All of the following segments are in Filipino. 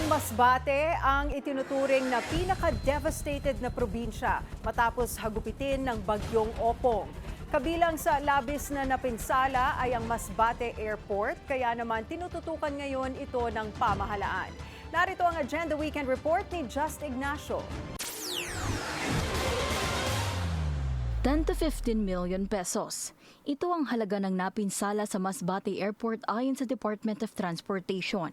Ang Masbate ang itinuturing na pinaka-devastated na probinsya matapos hagupitin ng bagyong Opong. Kabilang sa labis na napinsala ay ang Masbate Airport, kaya naman tinututukan ngayon ito ng pamahalaan. Narito ang Agenda Weekend Report ni Just Ignacio. 10 to 15 million pesos. Ito ang halaga ng napinsala sa Masbate Airport ayon sa Department of Transportation.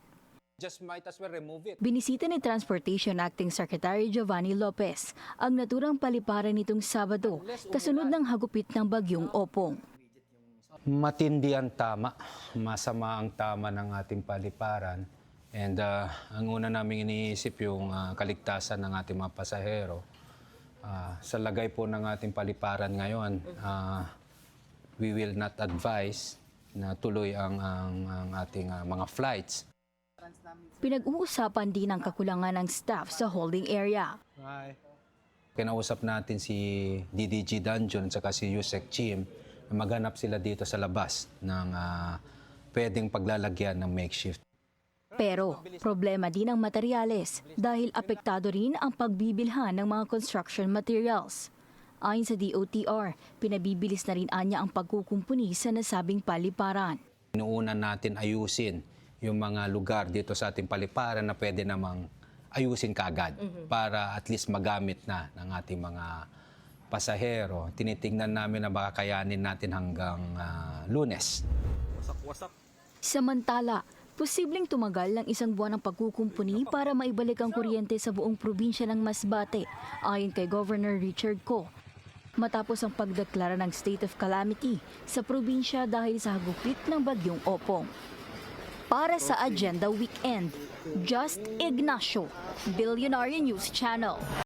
Just might as well remove it. Binisita ni Transportation Acting Secretary Giovanni Lopez ang naturang paliparan nitong Sabado kasunod ng hagupit ng bagyong Opong. Matindi ang tama, masama ang tama ng ating paliparan. And ang una namin iniisip yung kaligtasan ng ating mga pasahero. Sa lagay po ng ating paliparan ngayon, we will not advise na tuloy ang ating mga flights. Pinag-uusapan din ang kakulangan ng staff sa holding area. Hi. Kinausap natin si DDG Dungeon at si Yusek Chim na maghanap sila dito sa labas ng pwedeng paglalagyan ng makeshift. Pero problema din ang materyales dahil apektado rin ang pagbibilhan ng mga construction materials. Ayon sa DOTR, pinabibilis na rin anya ang pagkukumpuni sa nasabing paliparan. Inuuna natin ayusin yung mga lugar dito sa ating paliparan na pwede namang ayusin kaagad para at least magamit na ng ating mga pasahero. Tinitingnan namin na baka kayanin natin hanggang Lunes. Samantala, posibleng tumagal ng isang buwan ang pagkukumpuni para maibalik ang kuryente sa buong probinsya ng Masbate, ayon kay Governor Richard Ko. Matapos ang pagdeklara ng state of calamity sa probinsya dahil sa hagupit ng bagyong Opong. Para sa Agenda Weekend, Just Ignacio, Billionaire News Channel.